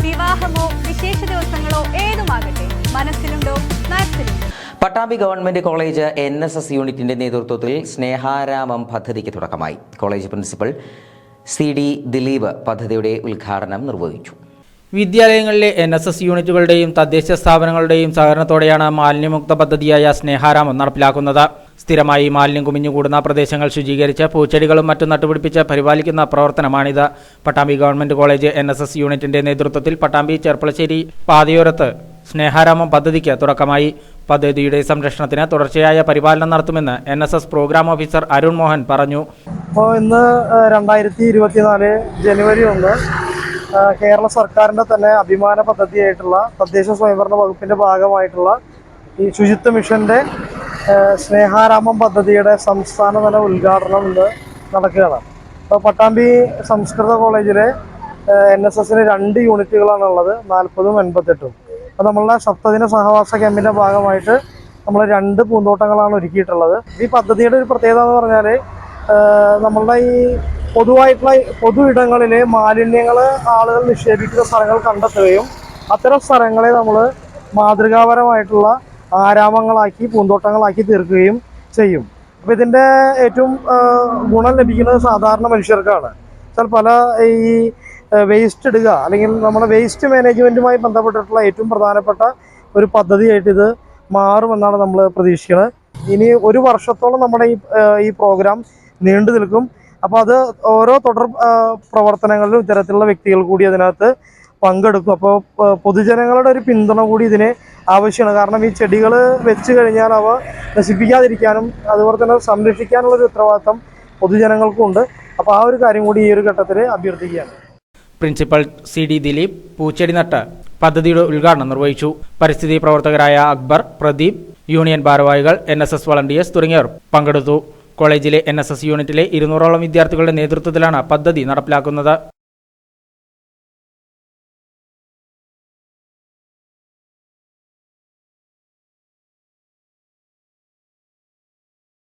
വിവാഹമോ വിശേഷ ദിവസങ്ങളോ ഏതുമാകട്ടെ, മനസ്സിലുണ്ടോ മാത്സിലുണ്ടോ. Pattambi government college NSS യൂണിറ്റിന്റെ നേതൃത്വത്തിൽ സ്നേഹാരാമം പദ്ധതിക്ക് തുടക്കമായി. കോളേജ് പ്രിൻസിപ്പൽ CD ദിലീപ് പദ്ധതിയുടെ ഉദ്ഘാടനം നിർവഹിച്ചു. വിദ്യാലയങ്ങളിലെ NSS യൂണിറ്റുകളുടെയും തദ്ദേശ സ്ഥാപനങ്ങളുടെയും സഹകരണത്തോടെയാണ് മാലിന്യമുക്ത പദ്ധതിയായ സ്നേഹാരാമം നടപ്പിലാക്കുന്നത്. സ്ഥിരമായി മാലിന്യം കുമിഞ്ഞുകൂടുന്ന പ്രദേശങ്ങൾ ശുചീകരിച്ച് പൂച്ചെടികളും മറ്റും നട്ടുപിടിപ്പിച്ച് പരിപാലിക്കുന്ന പ്രവർത്തനമാണിത്. പട്ടാമ്പി ഗവൺമെന്റ് കോളേജ് NSS യൂണിറ്റിന്റെ നേതൃത്വത്തിൽ പട്ടാമ്പി ചെർപ്പളശ്ശേരി പാതയോരത്ത് സ്നേഹാരാമം പദ്ധതിക്ക് തുടക്കമായി. പദ്ധതിയുടെ സംരക്ഷണത്തിന് തുടർച്ചയായ പരിപാലനം നടത്തുമെന്ന് NSS programme officer Arun Mohan പറഞ്ഞു. ഇന്ന് 2024 ജനുവരി 1 കേരള സർക്കാരിൻ്റെ തന്നെ അഭിമാന പദ്ധതിയായിട്ടുള്ള തദ്ദേശ സ്വയംഭരണ വകുപ്പിൻ്റെ ഭാഗമായിട്ടുള്ള ഈ ശുചിത്വ മിഷൻ്റെ സ്നേഹാരാമം പദ്ധതിയുടെ സംസ്ഥാനതല ഉദ്ഘാടനം ഇന്ന് നടക്കുകയാണ്. അപ്പോൾ പട്ടാമ്പി സംസ്കൃത കോളേജിലെ NSSന് 2 യൂണിറ്റുകളാണുള്ളത്, 40ഉം 88ഉം. അപ്പോൾ നമ്മളുടെ സപ്തദിന സഹവാസ ക്യാമ്പിൻ്റെ ഭാഗമായിട്ട് നമ്മൾ 2 പൂന്തോട്ടങ്ങളാണ് ഒരുക്കിയിട്ടുള്ളത്. ഈ പദ്ധതിയുടെ ഒരു പ്രത്യേകത എന്ന് പറഞ്ഞാൽ നമ്മളുടെ ഈ പൊതു ഇടങ്ങളിലെ മാലിന്യങ്ങൾ ആളുകൾ നിക്ഷേപിക്കുന്ന സ്ഥലങ്ങൾ കണ്ടെത്തുകയും അത്തരം സ്ഥലങ്ങളെ നമ്മൾ മാതൃകാപരമായിട്ടുള്ള ആരാമങ്ങളാക്കി പൂന്തോട്ടങ്ങളാക്കി തീർക്കുകയും ചെയ്യും. അപ്പോൾ ഇതിൻ്റെ ഏറ്റവും ഗുണം ലഭിക്കുന്നത് സാധാരണ മനുഷ്യർക്കാണ്. പല ഈ വേസ്റ്റ് ഇടുക അല്ലെങ്കിൽ നമ്മുടെ വേസ്റ്റ് മാനേജ്മെൻറ്റുമായി ബന്ധപ്പെട്ടിട്ടുള്ള ഏറ്റവും പ്രധാനപ്പെട്ട ഒരു പദ്ധതിയായിട്ട് ഇത് മാറുമെന്നാണ് നമ്മൾ പ്രതീക്ഷിക്കുന്നത്. ഇനി 1 വർഷത്തോളം നമ്മുടെ ഈ പ്രോഗ്രാം നീണ്ടു നിൽക്കും. അപ്പോൾ അത് ഓരോ തുടർ പ്രവർത്തനങ്ങളിലും ഇത്തരത്തിലുള്ള വ്യക്തികൾ കൂടി അതിനകത്ത് പങ്കെടുക്കും. അപ്പോൾ പൊതുജനങ്ങളുടെ ഒരു പിന്തുണ കൂടി ഇതിന് ആവശ്യമാണ്. കാരണം ഈ ചെടികൾ വെച്ച് കഴിഞ്ഞാൽ അവ നശിപ്പിക്കാതിരിക്കാനും അതുപോലെ തന്നെ സംരക്ഷിക്കാനുള്ളൊരു ഉത്തരവാദിത്തം പൊതുജനങ്ങൾക്കുണ്ട്. അപ്പോൾ ആ ഒരു കാര്യം കൂടി ഈ ഒരു ഘട്ടത്തിൽ അഭ്യർത്ഥിക്കുകയാണ്. പ്രിൻസിപ്പൽ CD ദിലീപ് പൂച്ചെടി നട്ട് പദ്ധതിയുടെ ഉദ്ഘാടനം നിർവഹിച്ചു. പരിസ്ഥിതി പ്രവർത്തകരായ അക്ബർ, പ്രദീപ്, യൂണിയൻ ഭാരവാഹികൾ, NSS വളണ്ടിയേഴ്സ് തുടങ്ങിയവർ പങ്കെടുത്തു. കോളേജിലെ NSS യൂണിറ്റിലെ 200ഓളം വിദ്യാർത്ഥികളുടെ നേതൃത്വത്തിലാണ് പദ്ധതി നടപ്പിലാക്കുന്നത്.